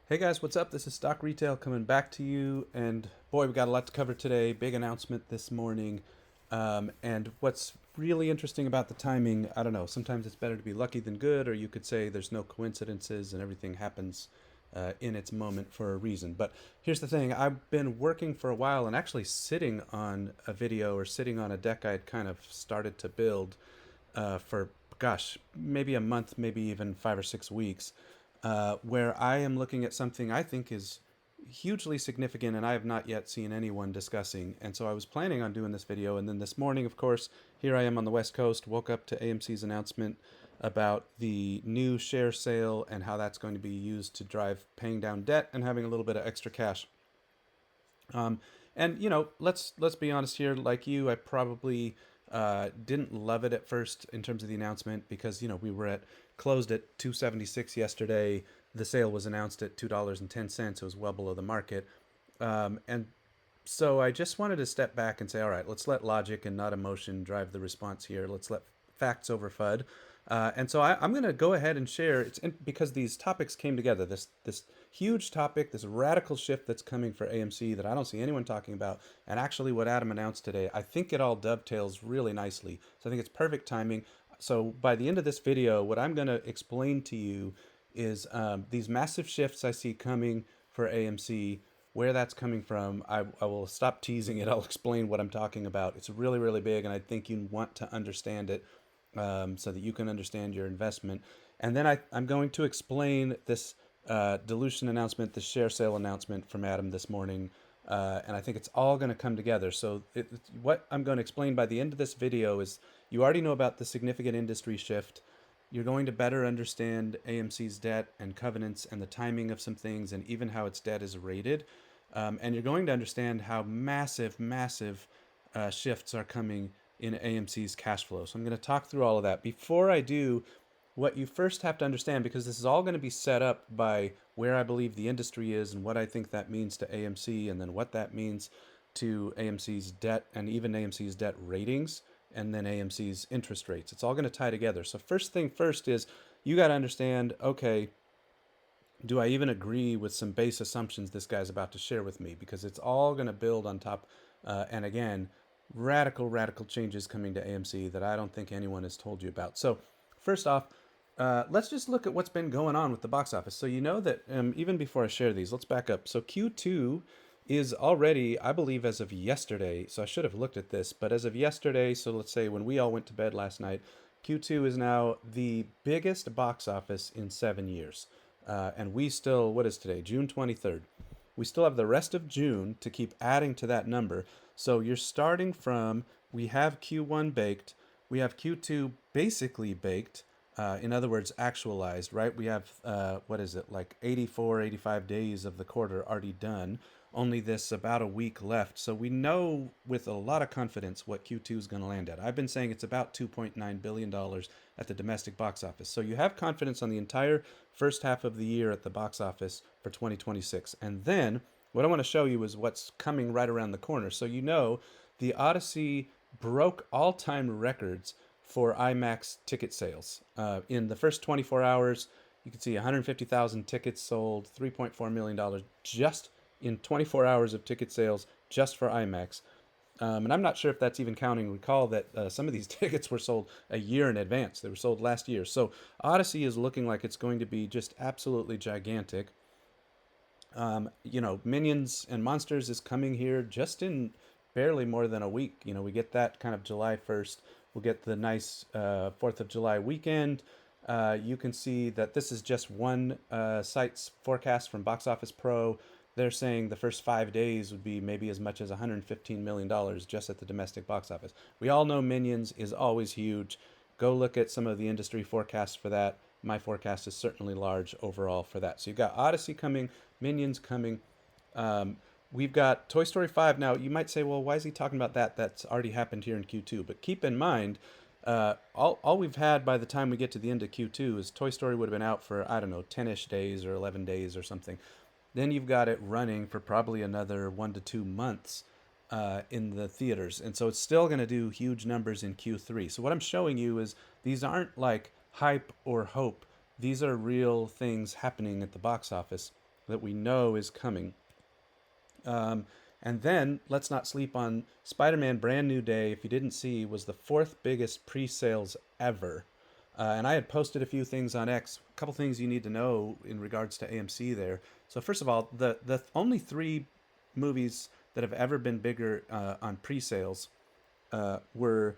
Hey guys, what's up? This is Stock Retail coming back to you. And boy, we got a lot to cover today. Big announcement this morning. And what's really interesting about the timing, I don't know, sometimes it's better to be lucky than good, or you could say there's no coincidences and everything happens in its moment for a reason. But here's the thing, I've been working for a while and actually sitting on a video or sitting on a deck I'd kind of started to build for, gosh, maybe a month, maybe even 5 or 6 weeks, where I am looking at something I think is hugely significant and I have not yet seen anyone discussing. And so I was planning on doing this video. And then this morning, of course, here I am on the West Coast, woke up to AMC's announcement about the new share sale and how that's going to be used to drive paying down debt and having a little bit of extra cash. Um, and let's be honest here. Like you, I probably didn't love it at first in terms of the announcement because we were at closed at 276 yesterday. The sale was announced at $2.10. It was well below the market, and so I just wanted to step back and say, all right, let's let logic and not emotion drive the response here. Let's let facts over FUD. And so I'm going to go ahead and share. Because these topics came together. This huge topic, this radical shift that's coming for AMC that I don't see anyone talking about, and actually what Adam announced today. I think it all dovetails really nicely. So I think it's perfect timing. So by the end of this video, what I'm going to explain to you is these massive shifts I see coming for AMC, where that's coming from. I will stop teasing it. I'll explain what I'm talking about. It's really, really big, and I think you want to understand it so that you can understand your investment. And then I'm going to explain this dilution announcement, the share sale announcement from Adam this morning. And I think it's all going to come together. So what I'm going to explain by the end of this video is you already know about the significant industry shift. You're going to better understand AMC's debt and covenants and the timing of some things and even how its debt is rated. And you're going to understand how massive, massive shifts are coming in AMC's cash flow. So I'm going to talk through all of that. Before I do, what you first have to understand, because this is all going to be set up by where I believe the industry is and what I think that means to AMC, and then what that means to AMC's debt and even AMC's debt ratings, and then AMC's interest rates. It's all going to tie together. So first thing first is you got to understand, okay, do I even agree with some base assumptions this guy's about to share with me? Because it's all going to build on top. And again, radical, radical changes coming to AMC that I don't think anyone has told you about. So, first off, let's just look at what's been going on with the box office. So, you know that even before I share these, let's back up. So, Q2 is already, I believe, as of yesterday. So, I should have looked at this, but as of yesterday, so let's say when we all went to bed last night, Q2 is now the biggest box office in 7 years. And we still, what is today? June 23rd. We still have the rest of June to keep adding to that number. So you're starting from, we have Q1 baked, we have Q2 basically baked, in other words, actualized, right? We have, what is it, like 84, 85 days of the quarter already done, only this about a week left. So we know with a lot of confidence what Q2 is going to land at. I've been saying it's about $2.9 billion at the domestic box office. So you have confidence on the entire first half of the year at the box office for 2026. And then what I want to show you is what's coming right around the corner. So the Odyssey broke all-time records for IMAX ticket sales. In the first 24 hours, you can see 150,000 tickets sold, $3.4 million just in 24 hours of ticket sales just for IMAX. And I'm not sure if that's even counting. Recall that some of these tickets were sold a year in advance. They were sold last year. So Odyssey is looking like it's going to be just absolutely gigantic. Minions and Monsters is coming here just in barely more than a week. We get that kind of July 1st. We'll get the nice 4th of July weekend. You can see that this is just one site's forecast from Box Office Pro. They're saying the first 5 days would be maybe as much as $115 million just at the domestic box office. We all know Minions is always huge. Go look at some of the industry forecasts for that. My forecast is certainly large overall for that. So you've got Odyssey coming, Minions coming. We've got Toy Story 5. Now, you might say, well, why is he talking about that? That's already happened here in Q2. But keep in mind, all we've had by the time we get to the end of Q2 is Toy Story would have been out for, I don't know, 10-ish days or 11 days or something. Then you've got it running for probably another 1 to 2 months in the theaters. And so it's still going to do huge numbers in Q3. So what I'm showing you is these aren't like hype or hope. These are real things happening at the box office. that we know is coming. Um, and then let's not sleep on Spider-Man Brand New Day. If you didn't see, was the fourth biggest pre-sales ever. And I had posted a few things on X, a couple things you need to know in regards to AMC there. So first of all, the only three movies that have ever been bigger on pre-sales were,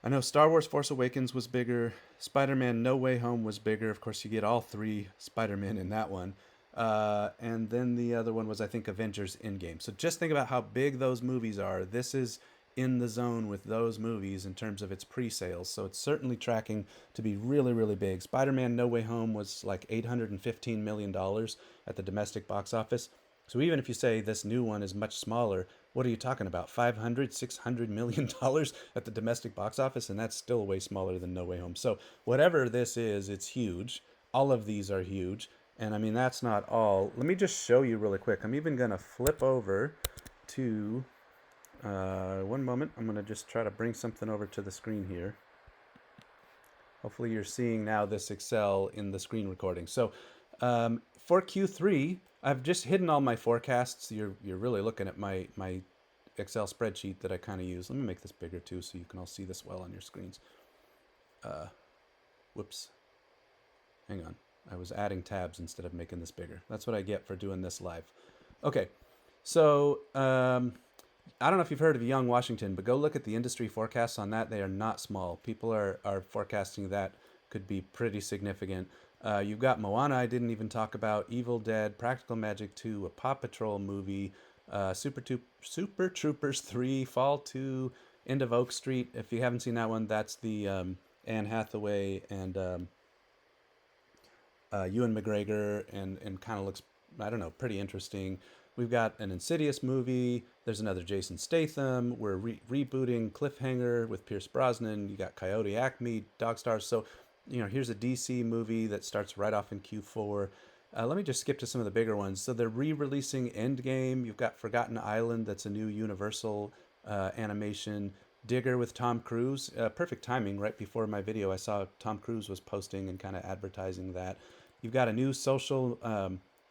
I know Star Wars Force Awakens was bigger, Spider-Man No Way Home was bigger. Of course, you get all three Spider-Man in that one. And then the other one was, I think, Avengers Endgame. So just think about how big those movies are. This is in the zone with those movies in terms of its pre-sales. So it's certainly tracking to be really, really big. Spider-Man No Way Home was like $815 million dollars at the domestic box office. So even if you say this new one is much smaller, what are you talking about? 500, $600 million at the domestic box office, and that's still way smaller than No Way Home. So whatever this is, it's huge. All of these are huge. And I mean, that's not all. Let me just show you really quick. I'm even going to flip over to, one moment. I'm going to just try to bring something over to the screen here. Hopefully you're seeing now this Excel in the screen recording. So for Q3, I've just hidden all my forecasts. You're really looking at my Excel spreadsheet that I kind of use. Let me make this bigger too so you can all see this well on your screens. Whoops. Hang on. I was adding tabs instead of making this bigger. That's what I get for doing this live. Okay, so I don't know if you've heard of Young Washington, but go look at the industry forecasts on that. They are not small. People are forecasting that could be pretty significant. You've got Moana, I didn't even talk about, Evil Dead, Practical Magic 2, a Paw Patrol movie, Super Troopers 3, Fall 2, End of Oak Street. If you haven't seen that one, that's the Anne Hathaway and Ewan McGregor, and kind of looks, I don't know, pretty interesting. We've got an Insidious movie. There's another Jason Statham. We're rebooting Cliffhanger with Pierce Brosnan. You got Coyote Acme, Dog Stars. So, here's a DC movie that starts right off in Q4. Let me just skip to some of the bigger ones. So they're re-releasing Endgame. You've got Forgotten Island. That's a new Universal animation. Digger with Tom Cruise. Perfect timing. Right before my video, I saw Tom Cruise was posting and kind of advertising that. You've got a new social,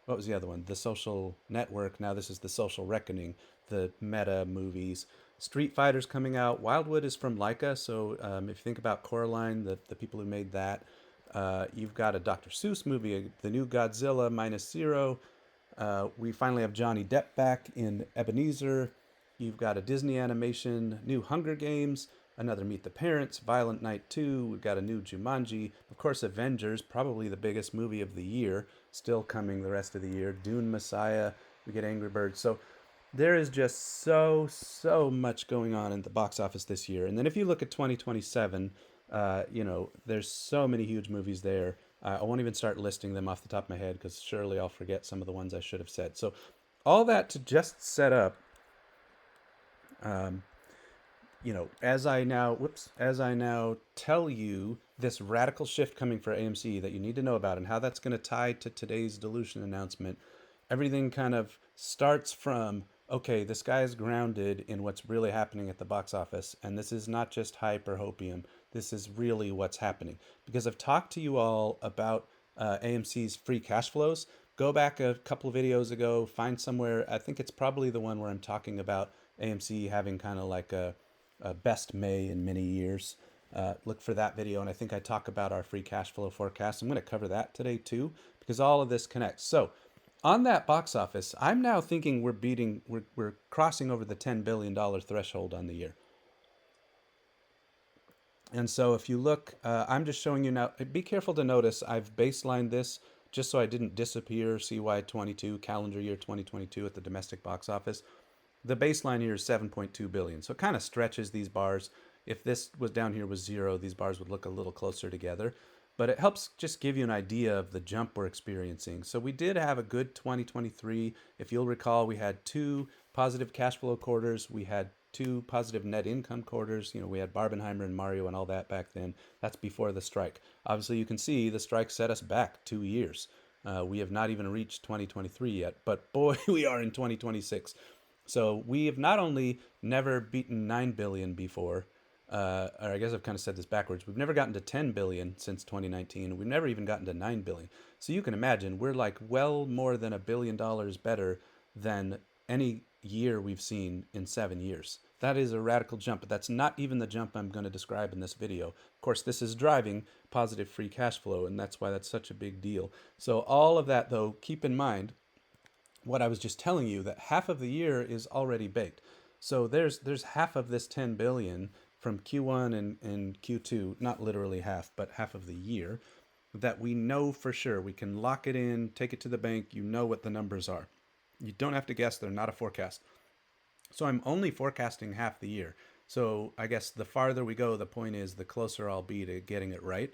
what was the other one? The Social Network. Now this is The Social Reckoning, the meta movies. Street Fighter's coming out. Wildwood is from Leica, so if you think about Coraline, the people who made that, you've got a Dr. Seuss movie, the new Godzilla Minus Zero. We finally have Johnny Depp back in Ebenezer. You've got a Disney animation, new Hunger Games, another Meet the Parents, Violent Night 2. We've got a new Jumanji. Of course, Avengers, probably the biggest movie of the year, still coming the rest of the year. Dune Messiah. We get Angry Birds. So there is just so much going on in the box office this year. And then if you look at 2027, there's so many huge movies there. I won't even start listing them off the top of my head because surely I'll forget some of the ones I should have said. So all that to just set up, as I now tell you this radical shift coming for AMC that you need to know about and how that's going to tie to today's dilution announcement. Everything kind of starts from, okay, this guy is grounded in what's really happening at the box office, and this is not just hype or hopium. This is really what's happening. Because I've talked to you all about AMC's free cash flows. Go back a couple of videos ago, find somewhere, I think it's probably the one where I'm talking about AMC having kind of like a best May in many years. Look for that video, and I think I talk about our free cash flow forecast. I'm going to cover that today too, because all of this connects. So on that box office, I'm now thinking we're crossing over the $10 billion threshold on the year. And so if you look, I'm just showing you now, be careful to notice I've baselined this just so I didn't disappear CY22, calendar year 2022 at the domestic box office. The baseline here is 7.2 billion. So it kind of stretches these bars. If this was down here was zero, these bars would look a little closer together. But it helps just give you an idea of the jump we're experiencing. So we did have a good 2023. If you'll recall, we had 2 positive cash flow quarters. We had 2 positive net income quarters. We had Barbenheimer and Mario and all that back then. That's before the strike. Obviously, you can see the strike set us back 2 years. We have not even reached 2023 yet, but boy, we are in 2026. So we have not only never beaten 9 billion before, or I guess I've kind of said this backwards. We've never gotten to 10 billion since 2019. We've never even gotten to 9 billion. So you can imagine we're like well more than $1 billion better than any year we've seen in 7 years. That is a radical jump, but that's not even the jump I'm going to describe in this video. Of course, this is driving positive free cash flow, and that's why that's such a big deal. So all of that, though, keep in mind what I was just telling you, that half of the year is already baked. So there's half of this 10 billion from Q1 and Q2, not literally half, but half of the year, that we know for sure. We can lock it in, take it to the bank, you know what the numbers are. You don't have to guess, they're not a forecast. So I'm only forecasting half the year. So I guess the farther we go, the point is the closer I'll be to getting it right.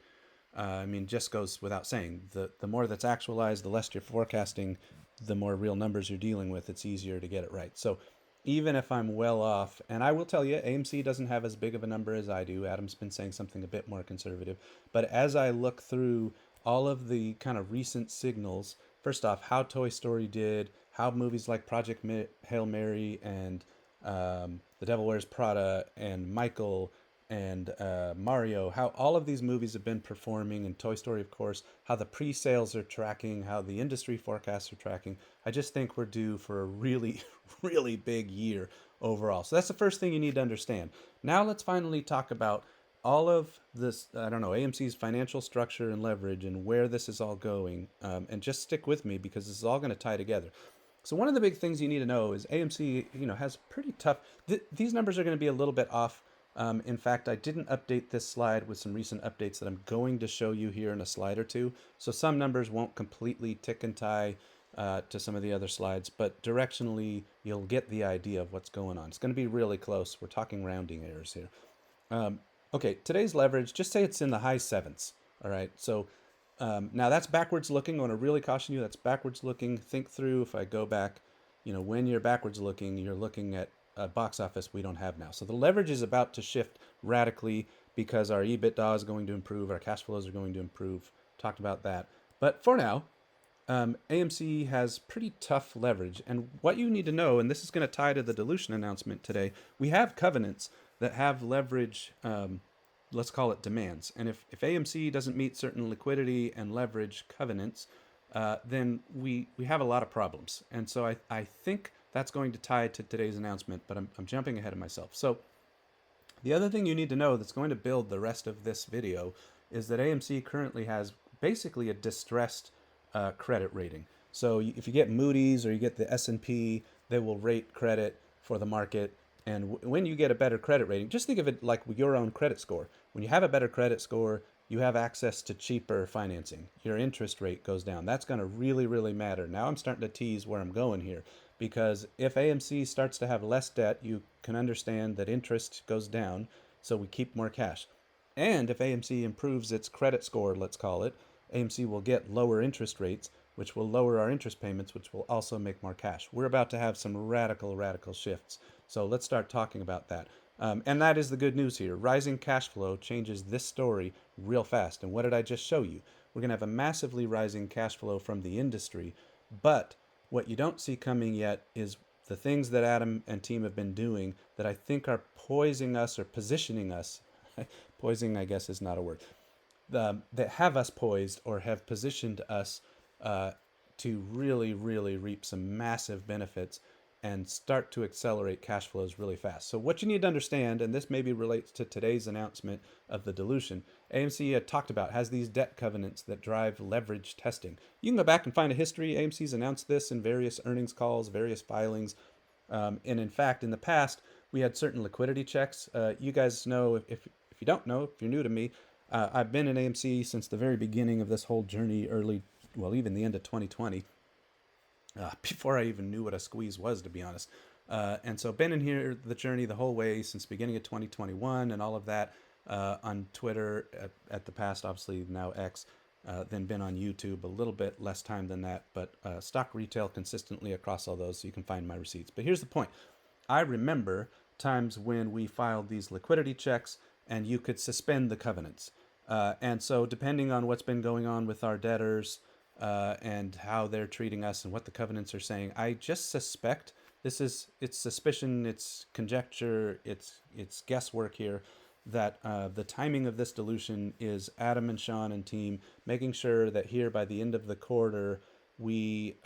I mean, just goes without saying. The more that's actualized, the less you're forecasting, the more real numbers you're dealing with, it's easier to get it right. So even if I'm well off, and I will tell you, AMC doesn't have as big of a number as I do. Adam's been saying something a bit more conservative. But as I look through all of the kind of recent signals, first off, how Toy Story did, how movies like Project Hail Mary and The Devil Wears Prada and Michael and Mario, how all of these movies have been performing, and Toy Story, of course, how the pre-sales are tracking, how the industry forecasts are tracking. I just think we're due for a really, really big year overall. So that's the first thing you need to understand. Now let's finally talk about all of this, I don't know, AMC's financial structure and leverage and where this is all going. And just stick with me because this is all going to tie together. So one of the big things you need to know is AMC, has pretty tough. These numbers are going to be a little bit off. In fact, I didn't update this slide with some recent updates that I'm going to show you here in a slide or two. So some numbers won't completely tick and tie to some of the other slides, but directionally, you'll get the idea of what's going on. It's going to be really close. We're talking rounding errors here. Okay, today's leverage, just say it's in the high sevens. All right, so now that's backwards looking. I want to really caution you, that's backwards looking. Think through, if I go back, when you're backwards looking, you're looking at a box office we don't have now. So the leverage is about to shift radically because our EBITDA is going to improve, our cash flows are going to improve. Talked about that. But for now, AMC has pretty tough leverage. And what you need to know, and this is going to tie to the dilution announcement today, we have covenants that have leverage, let's call it demands. And if AMC doesn't meet certain liquidity and leverage covenants, then we have a lot of problems. And so I think that's going to tie to today's announcement, but I'm jumping ahead of myself. So the other thing you need to know that's going to build the rest of this video is that AMC currently has basically a distressed credit rating. So if you get Moody's or you get the S&P, they will rate credit for the market. And when you get a better credit rating, just think of it like your own credit score. When you have a better credit score, you have access to cheaper financing. Your interest rate goes down. That's going to really, really matter. Now I'm starting to tease where I'm going here, because if AMC starts to have less debt, you can understand that interest goes down, so we keep more cash. And if AMC improves its credit score, let's call it, AMC will get lower interest rates, which will lower our interest payments, which will also make more cash. We're about to have some radical, radical shifts. So let's start talking about that. And that is the good news here. Rising cash flow changes this story real fast. And what did I just show you? We're going to have a massively rising cash flow from the industry. But what you don't see coming yet is the things that Adam and team have been doing that I think are poising us or positioning us. Poising, I guess, is not a word. That have us poised or have positioned us to really, really reap some massive benefits and start to accelerate cash flows really fast. So what you need to understand, and this maybe relates to today's announcement of the dilution, AMC talked about has these debt covenants that drive leverage testing. You can go back and find a history. AMC's announced this in various earnings calls, various filings. And in fact, in the past, we had certain liquidity checks. You guys know, if you don't know, if you're new to me, I've been in AMC since the very beginning of this whole journey, even the end of 2020. Before I even knew what a squeeze was, to be honest. And so been in here the journey the whole way since beginning of 2021 and all of that on Twitter at the past, obviously now X, then been on YouTube a little bit less time than that, but stock retail consistently across all those, so you can find my receipts. But here's the point. I remember times when we filed these liquidity checks and you could suspend the covenants. And so depending on what's been going on with our debtors, and how they're treating us and what the covenants are saying, I just suspect it's suspicion, it's conjecture, it's guesswork here, that the timing of this dilution is Adam and Sean and team making sure that here by the end of the quarter we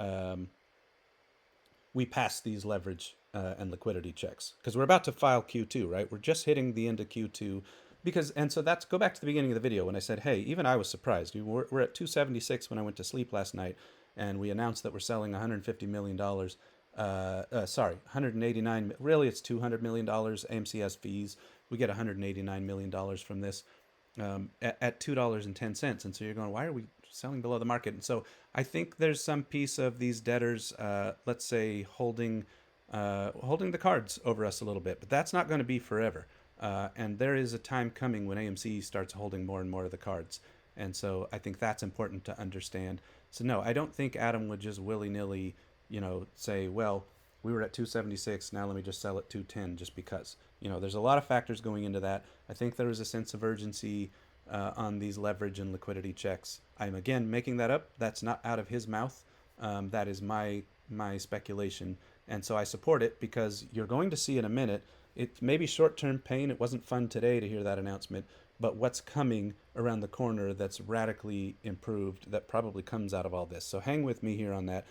we pass these leverage and liquidity checks because we're about to file Q2, right? We're just hitting the end of Q2 because, and so that's, go back to the beginning of the video when I said, hey, even I was surprised. We're at 276 when I went to sleep last night, and we announced that we're selling $150 million. Sorry, 189. Really, it's $200 million. AMC has fees. We get $189 million from this at $2.10. And so you're going, why are we selling below the market? And so I think there's some piece of these debtors, let's say, holding the cards over us a little bit, but that's not going to be forever. And there is a time coming when AMC starts holding more and more of the cards. And so I think that's important to understand. So no, I don't think Adam would just willy-nilly, say, well, we were at 276, now let me just sell at 210 just because. There's a lot of factors going into that. I think there is a sense of urgency on these leverage and liquidity checks. I'm again making that up. That's not out of his mouth. That is my speculation. And so I support it because you're going to see in a minute, it may be short-term pain. It wasn't fun today to hear that announcement, but what's coming around the corner that's radically improved that probably comes out of all this. So hang with me here on that.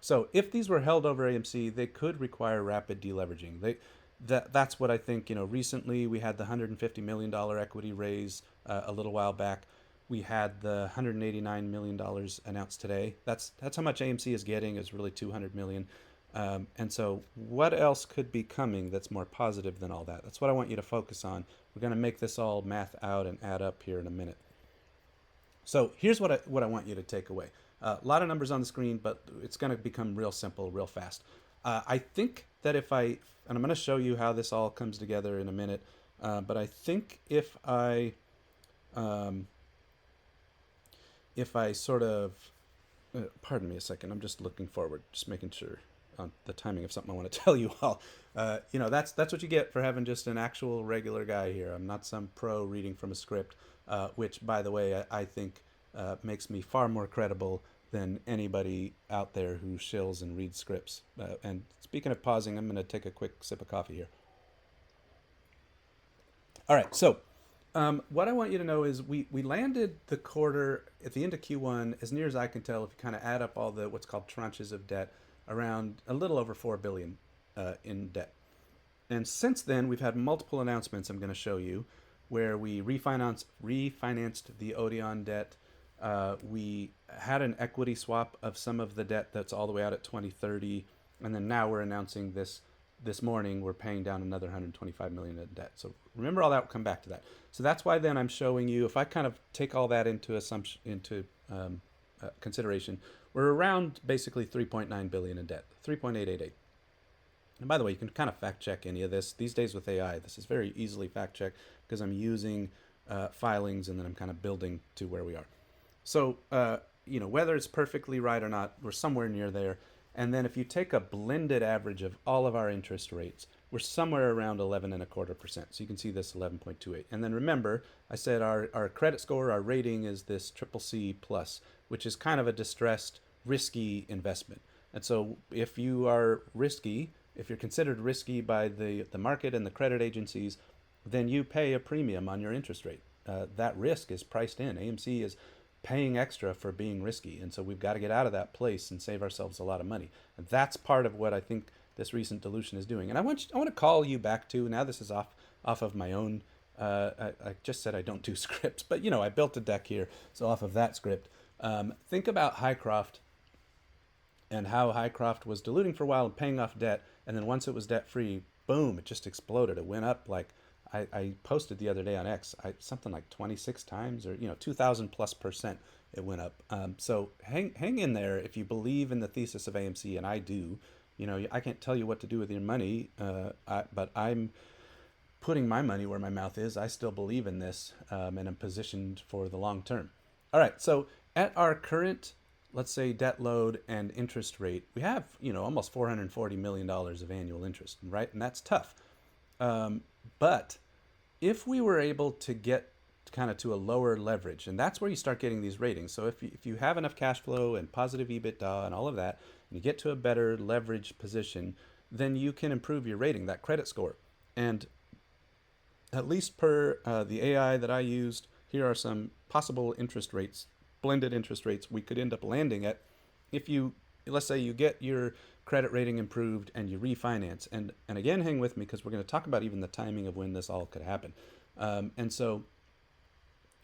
So if these were held over AMC, they could require rapid deleveraging. That's what I think. Recently we had the $150 million equity raise a little while back. We had the $189 million announced today. That's how much AMC is getting, is really $200 million. And so what else could be coming that's more positive than all that? That's what I want you to focus on. We're going to make this all math out and add up here in a minute. So here's what I want you to take away. A lot of numbers on the screen, but it's going to become real simple real fast. I think that and I'm going to show you how this all comes together in a minute, but I think if I sort of, pardon me a second, I'm just looking forward, just making sure on the timing of something I want to tell you all. That's what you get for having just an actual regular guy here. I'm not some pro reading from a script, which, by the way, I think makes me far more credible than anybody out there who shills and reads scripts. And speaking of pausing, I'm going to take a quick sip of coffee here. All right, so what I want you to know is we landed the quarter at the end of Q1, as near as I can tell, if you kind of add up all the what's called tranches of debt, around a little over $4 billion in debt. And since then, we've had multiple announcements I'm going to show you where we refinanced the Odeon debt. We had an equity swap of some of the debt that's all the way out at 2030. And then now we're announcing this morning, we're paying down another $125 million in debt. So remember all that, we'll come back to that. So that's why then I'm showing you, if I kind of take all that into consideration, we're around basically $3.9 billion in debt, 3.888. And by the way, you can kind of fact check any of this. These days with AI, this is very easily fact checked because I'm using filings and then I'm kind of building to where we are. So, whether it's perfectly right or not, we're somewhere near there. And then if you take a blended average of all of our interest rates, we're somewhere around 11.25%. So you can see this 11.28. And then remember, I said our credit score, our rating is this CCC plus, which is kind of a distressed, risky investment. And so if you are risky, if you're considered risky by the market and the credit agencies, then you pay a premium on your interest rate. That risk is priced in. AMC is paying extra for being risky. And so we've got to get out of that place and save ourselves a lot of money. And that's part of what I think this recent dilution is doing. And I want to call you back to, now this is off of my own, I just said I don't do scripts, but I built a deck here. So off of that script, think about Highcroft and how Highcroft was diluting for a while and paying off debt. And then once it was debt free, boom, it just exploded. It went up like, I posted the other day on X, something like 26 times or 2,000+% it went up. So hang in there if you believe in the thesis of AMC, and I do. I can't tell you what to do with your money, but I'm putting my money where my mouth is. I still believe in this, and I'm positioned for the long term. All right, so at our current, let's say, debt load and interest rate, we have almost $440 million of annual interest, right? And that's tough. But if we were able to get kind of to a lower leverage, and that's where you start getting these ratings. So if you have enough cash flow and positive EBITDA and all of that, and you get to a better leverage position, then you can improve your rating, that credit score. And at least per the AI that I used, here are some possible interest rates, blended interest rates we could end up landing at if you, let's say you get your credit rating improved and you refinance. And again, hang with me because we're going to talk about even the timing of when this all could happen. And so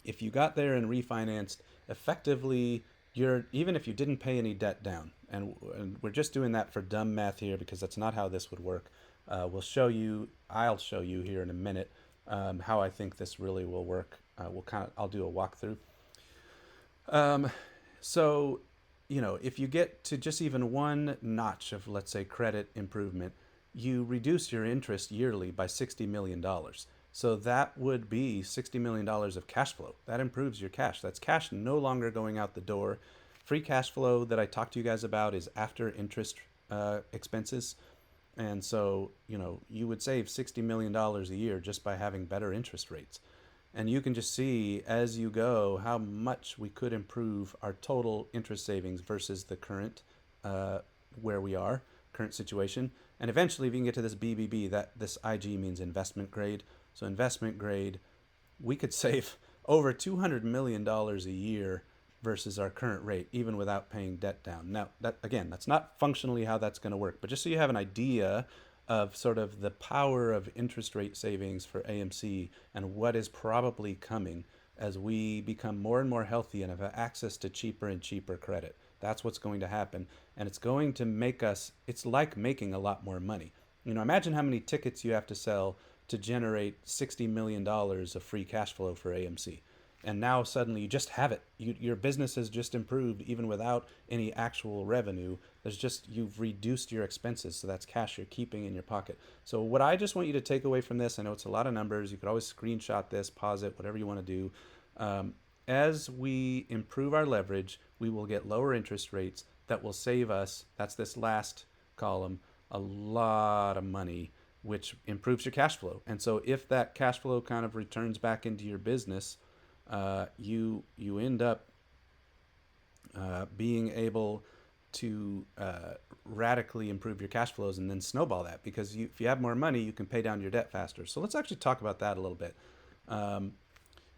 if you got there and refinanced, effectively, you're, even if you didn't pay any debt down, and we're just doing that for dumb math here because that's not how this would work. I'll show you here in a minute how I think this really will work. I'll do a walkthrough. Um, so, if you get to just even one notch of, let's say, credit improvement, you reduce your interest yearly by $60 million. So that would be $60 million of cash flow. That improves your cash. That's cash no longer going out the door. Free cash flow that I talked to you guys about is after interest expenses. And so, you would save $60 million a year just by having better interest rates. And you can just see as you go how much we could improve our total interest savings versus the current where we are, current situation. And eventually, if you can get to this BBB, that this IG means investment grade. So investment grade, we could save over $200 million a year versus our current rate, even without paying debt down. Now, that's not functionally how that's going to work, but just so you have an idea of sort of the power of interest rate savings for AMC and what is probably coming as we become more and more healthy and have access to cheaper and cheaper credit. That's what's going to happen. And it's going to make us, it's like making a lot more money. Imagine how many tickets you have to sell to generate $60 million of free cash flow for AMC. And now suddenly you just have it. Your business has just improved even without any actual revenue. You've reduced your expenses. So that's cash you're keeping in your pocket. So what I just want you to take away from this, I know it's a lot of numbers. You could always screenshot this, pause it, whatever you want to do. As we improve our leverage, we will get lower interest rates that will save us, that's this last column, a lot of money, which improves your cash flow. And so if that cash flow kind of returns back into your business, you end up being able to radically improve your cash flows and then snowball that, because if you have more money, you can pay down your debt faster. So let's actually talk about that a little bit.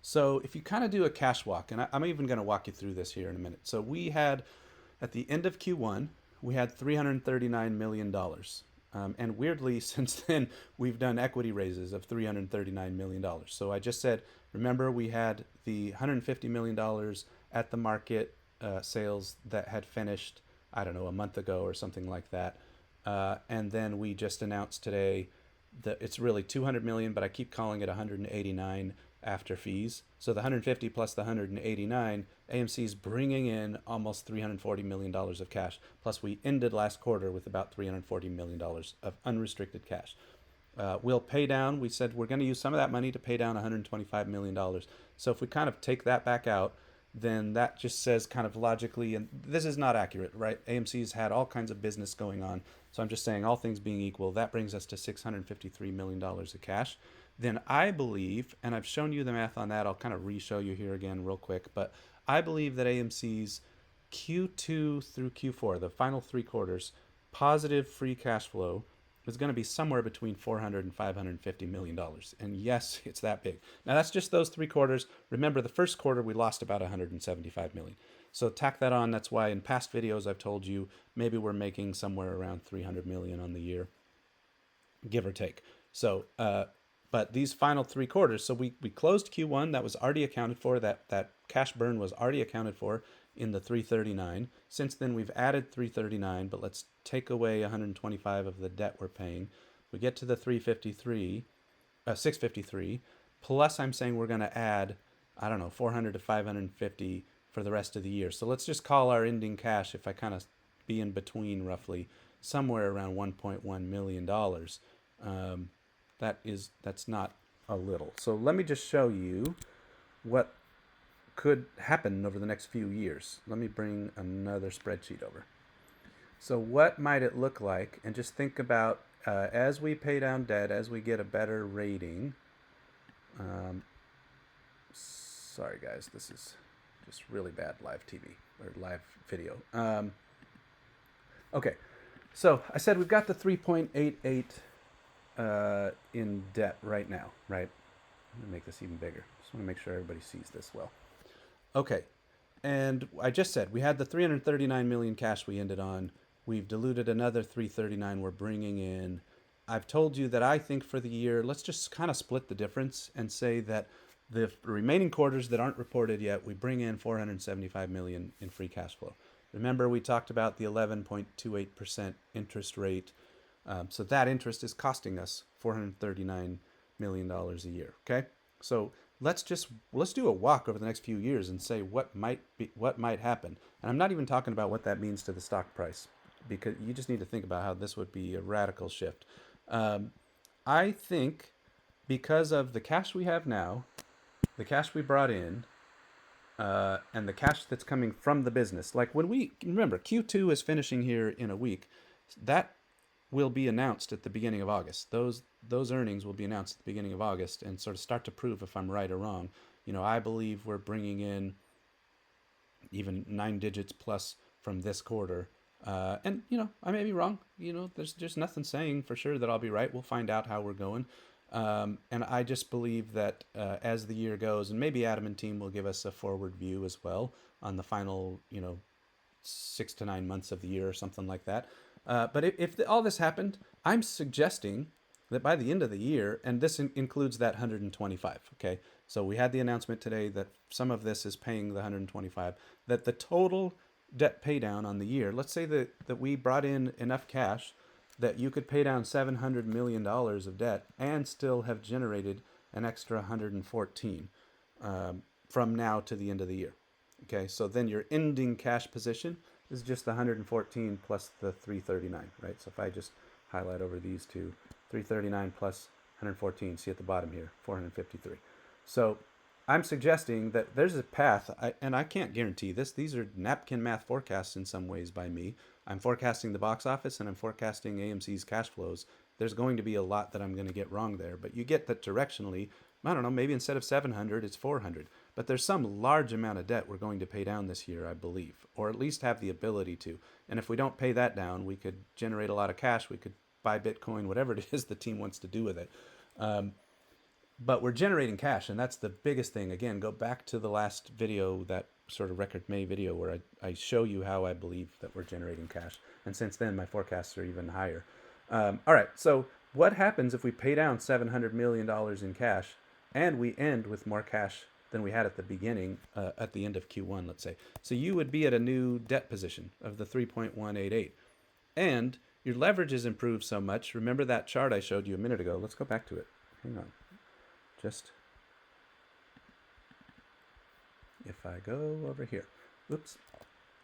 So if you kind of do a cash walk, and I'm even going to walk you through this here in a minute. So we had, at the end of Q1, we had $339 million. And weirdly, since then, we've done equity raises of $339 million. So I just said, remember, we had the $150 million at the market sales that had finished, I don't know, a month ago or something like that. And then we just announced today that it's really 200 million, but I keep calling it 189 after fees. So the 150 plus the 189, AMC is bringing in almost $340 million of cash. Plus we ended last quarter with about $340 million of unrestricted cash. We'll pay down, we said we're going to use some of that money to pay down $125 million. So if we kind of take that back out, then that just says kind of logically, and this is not accurate, right? AMC's had all kinds of business going on. So I'm just saying, all things being equal, that brings us to $653 million of cash. Then I believe, and I've shown you the math on that, I'll kind of re-show you here again real quick, but I believe that AMC's Q2 through Q4, the final 3 quarters, positive free cash flow is going to be somewhere between $400 and $550 million. And yes, it's that big. Now that's just those 3 quarters. Remember, the first quarter we lost about $175 million. So tack that on. That's why in past videos I've told you maybe we're making somewhere around $300 million on the year, give or take. So, but these final 3 quarters, so we closed Q1, that was already accounted for, that cash burn was already accounted for in the 339. Since then we've added 339, but let's take away 125 of the debt we're paying. We get to the 653, plus I'm saying we're going to add, I don't know, 400 to 550 for the rest of the year. So let's just call our ending cash, if I kind of be in between roughly, somewhere around $1.1 million. That's not a little. So let me just show you what could happen over the next few years. Let me bring another spreadsheet over. So what might it look like? And just think about as we pay down debt, as we get a better rating. Sorry guys, this is just really bad live TV or live video. Okay, so I said we've got the 3.88 in debt right now, right? I'm going to make this even bigger. Just want to make sure everybody sees this well. Okay. And I just said we had the 339 million cash we ended on. We've diluted another 339 we're bringing in. I've told you that I think for the year, let's just kind of split the difference and say that the remaining quarters that aren't reported yet, we bring in 475 million in free cash flow. Remember, we talked about the 11.28% interest rate. So that interest is costing us $439 million a year. Okay, so let's do a walk over the next few years and say what might happen. And I'm not even talking about what that means to the stock price, because you just need to think about how this would be a radical shift. I think because of the cash we have now, the cash we brought in, and the cash that's coming from the business. Like when we remember Q2 is finishing here in a week, that will be announced at the beginning of August. Those earnings will be announced at the beginning of August and sort of start to prove if I'm right or wrong. I believe we're bringing in even 9 digits plus from this quarter. And I may be wrong. There's just nothing saying for sure that I'll be right. We'll find out how we're going. And I just believe that as the year goes, and maybe Adam and team will give us a forward view as well on the final, 6 to 9 months of the year or something like that. But if all this happened, I'm suggesting that by the end of the year, and this includes that 125, okay? So we had the announcement today that some of this is paying the 125, that the total debt pay down on the year, let's say that we brought in enough cash that you could pay down $700 million of debt and still have generated an extra 114 from now to the end of the year. Okay, so then your ending cash position is just the 114 plus the 339, right? So if I just highlight over these two, 339 plus 114, see at the bottom here, 453. So I'm suggesting that there's a path, and I can't guarantee this. These are napkin math forecasts in some ways by me. I'm forecasting the box office and I'm forecasting AMC's cash flows. There's going to be a lot that I'm going to get wrong there, but you get that directionally. I don't know, maybe instead of 700, it's 400. But there's some large amount of debt we're going to pay down this year, I believe, or at least have the ability to. And if we don't pay that down, we could generate a lot of cash. We could buy Bitcoin, whatever it is the team wants to do with it. But we're generating cash, and that's the biggest thing. Again, go back to the last video, that sort of record May video, where I show you how I believe that we're generating cash. And since then, my forecasts are even higher. All right, so what happens if we pay down $700 million in cash and we end with more cash than we had at the beginning, at the end of Q1, let's say? So you would be at a new debt position of the 3.188. And your leverage has improved so much. Remember that chart I showed you a minute ago? Let's go back to it. Hang on. Just if I go over here, oops.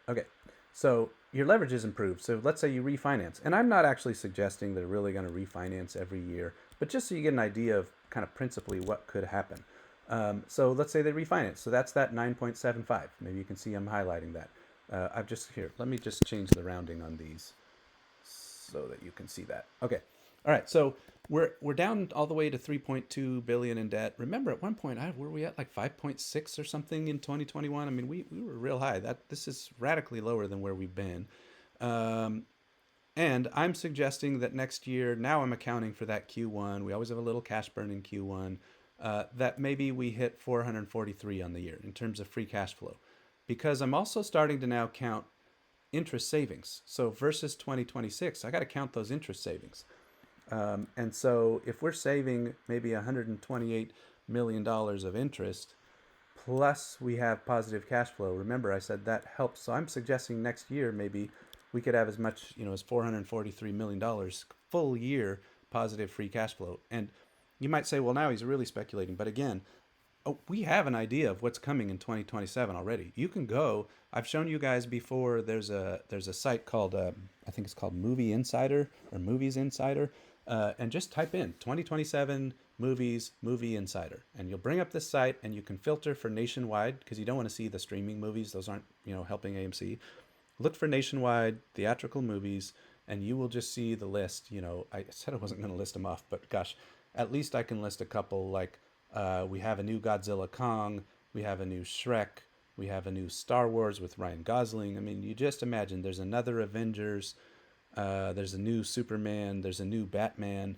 Okay, so your leverage is improved. So let's say you refinance, and I'm not actually suggesting they're really going to refinance every year, but just so you get an idea of kind of principally what could happen. So let's say they refinance. So that's that 9.75. Maybe you can see I'm highlighting that. I've just here. Let me just change the rounding on these so that you can see that. Okay. All right, so we're down all the way to 3.2 billion in debt. Remember, at one point, were we at like 5.6 or something in 2021? I mean, we were real high. This is radically lower than where we've been. And I'm suggesting that next year, now I'm accounting for that Q1. We always have a little cash burn in Q1. That maybe we hit 443 on the year in terms of free cash flow, because I'm also starting to now count interest savings. So versus 2026, I got to count those interest savings. And so if we're saving maybe $128 million of interest, plus we have positive cash flow, remember I said that helps. So I'm suggesting next year maybe we could have as much, as $443 million full year positive free cash flow. And you might say, well, now he's really speculating. But again, we have an idea of what's coming in 2027 already. You can go. I've shown you guys before. There's a site called I think it's called Movie Insider or Movies Insider, and just type in 2027 movies Movie Insider, and you'll bring up this site, and you can filter for nationwide because you don't want to see the streaming movies. Those aren't helping AMC. Look for nationwide theatrical movies, and you will just see the list. I said I wasn't going to list them off, but gosh, at least I can list a couple. Like we have a new Godzilla Kong, we have a new Shrek, we have a new Star Wars with Ryan Gosling. I mean, you just imagine there's another Avengers, there's a new Superman, there's a new Batman.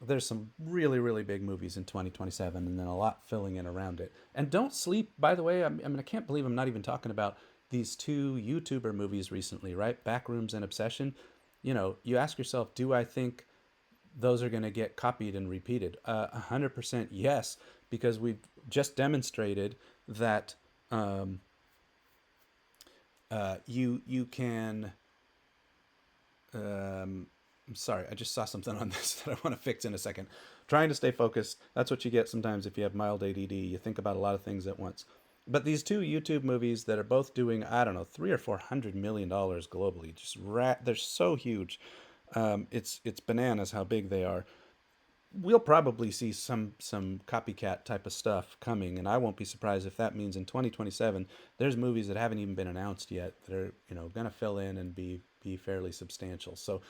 there's some really, really big movies in 2027, and then a lot filling in around it. And don't sleep, by the way. I mean, I can't believe I'm not even talking about these two YouTuber movies recently, right? Backrooms and Obsession. You know, you ask yourself, do I think those are going to get copied and repeated? 100% yes, because we've just demonstrated that you can. I'm sorry, I just saw something on this that I want to fix in a second. Trying to stay focused. That's what you get sometimes if you have mild ADD. You think about a lot of things at once. But these two YouTube movies that are both doing, I don't know, 3 or 400 million dollars globally, they're so huge. It's bananas how big they are. We'll probably see some copycat type of stuff coming, and I won't be surprised if that means in 2027 there's movies that haven't even been announced yet that are going to fill in and be fairly substantial. So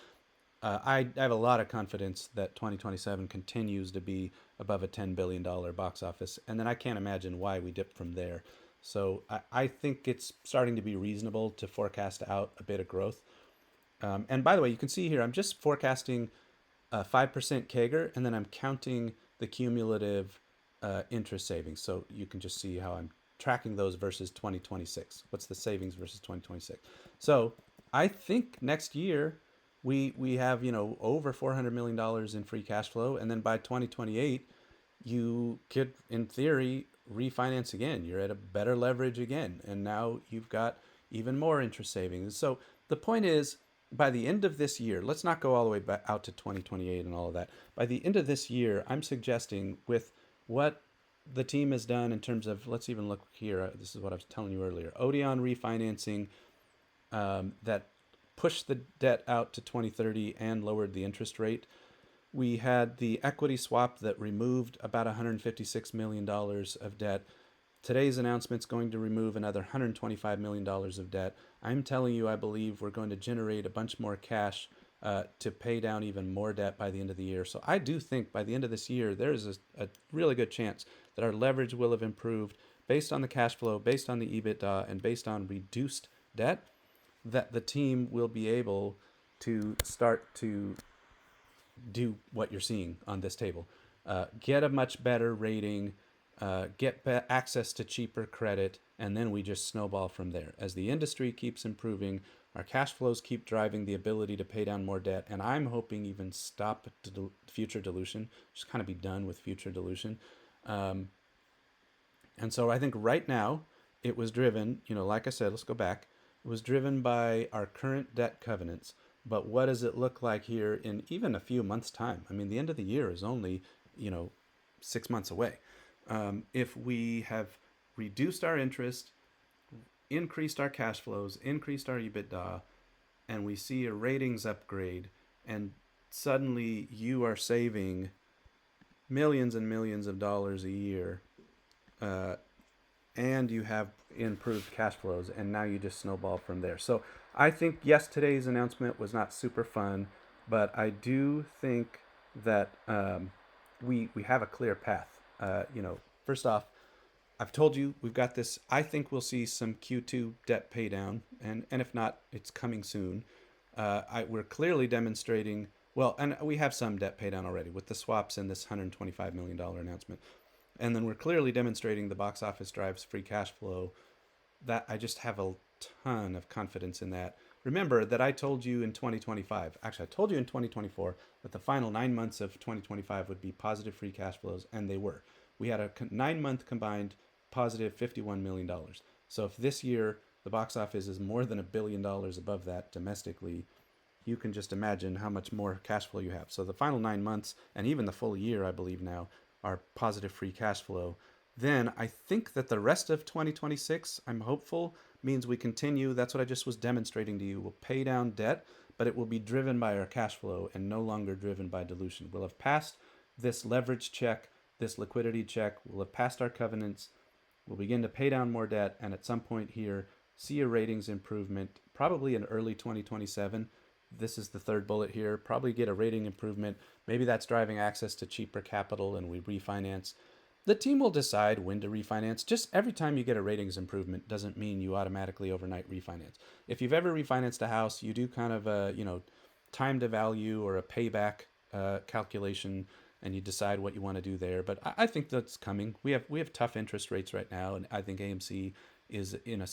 I have a lot of confidence that 2027 continues to be above a $10 billion box office, and then I can't imagine why we dip from there. So I think it's starting to be reasonable to forecast out a bit of growth. And by the way, you can see here I'm just forecasting 5% CAGR, and then I'm counting the cumulative interest savings. So you can just see how I'm tracking those versus 2026. What's the savings versus 2026? So I think next year we have over $400 million in free cash flow, and then by 2028 you could, in theory, refinance again. You're at a better leverage again, and now you've got even more interest savings. So the point is, by the end of this year, let's not go all the way back out to 2028 and all of that. By the end of this year, I'm suggesting with what the team has done in terms of, let's even look here. This is what I was telling you earlier. Odeon refinancing that pushed the debt out to 2030 and lowered the interest rate. We had the equity swap that removed about $156 million of debt. Today's announcement is going to remove another $125 million of debt. I'm telling you, I believe we're going to generate a bunch more cash to pay down even more debt by the end of the year. So I do think by the end of this year, there is a really good chance that our leverage will have improved based on the cash flow, based on the EBITDA, and based on reduced debt, that the team will be able to start to do what you're seeing on this table. Get a much better rating, get access to cheaper credit, and then we just snowball from there. As the industry keeps improving, our cash flows keep driving the ability to pay down more debt, and I'm hoping even stop future dilution, just kind of be done with future dilution. And so I think right now it was driven, like I said, let's go back. It was driven by our current debt covenants. But what does it look like here in even a few months' time? I mean, the end of the year is only, 6 months away. If we have reduced our interest, increased our cash flows, increased our EBITDA, and we see a ratings upgrade, and suddenly you are saving millions and millions of dollars a year, and you have improved cash flows, and now you just snowball from there. So I think, yes, today's announcement was not super fun, but I do think that we have a clear path. First off, I've told you we've got this. I think we'll see some Q2 debt pay down, and if not, it's coming soon. We're clearly demonstrating, well, and we have some debt pay down already with the swaps and this $125 million announcement. And then we're clearly demonstrating the box office drives free cash flow. That I just have a ton of confidence in that. Remember that I told you in 2025, actually, I told you in 2024 that the final 9 months of 2025 would be positive free cash flows, and they were. We had a 9 month combined positive $51 million. So if this year the box office is more than $1 billion above that domestically, you can just imagine how much more cash flow you have. So the final 9 months and even the full year, I believe now, are positive free cash flow. Then I think that the rest of 2026, I'm hopeful, means we continue. That's what I just was demonstrating to you. We'll pay down debt, but it will be driven by our cash flow and no longer driven by dilution. We'll have passed this leverage check, this liquidity check. We'll have passed our covenants. We'll begin to pay down more debt, and at some point here, see a ratings improvement, probably in early 2027. This is the third bullet here. Probably get a rating improvement. Maybe that's driving access to cheaper capital and we refinance. The team will decide when to refinance. Just every time you get a ratings improvement doesn't mean you automatically overnight refinance. If you've ever refinanced a house, you do kind of a, time to value or a payback calculation. and you decide what you want to do there. But I think that's coming. We have tough interest rates right now, and I think AMC is in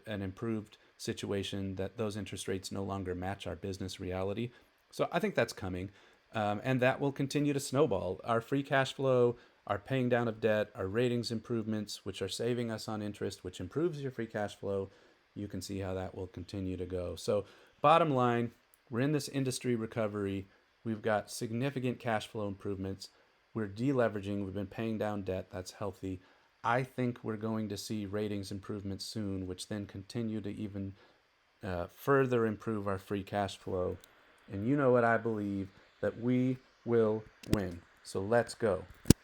an improved situation that those interest rates no longer match our business reality. So I think that's coming, and that will continue to snowball. Our free cash flow, our paying down of debt, our ratings improvements, which are saving us on interest, which improves your free cash flow. You can see how that will continue to go. So, bottom line, we're in this industry recovery. We've got significant cash flow improvements. We're deleveraging. We've been paying down debt. That's healthy. I think we're going to see ratings improvements soon, which then continue to even further improve our free cash flow. And you know what I believe, that we will win. So let's go.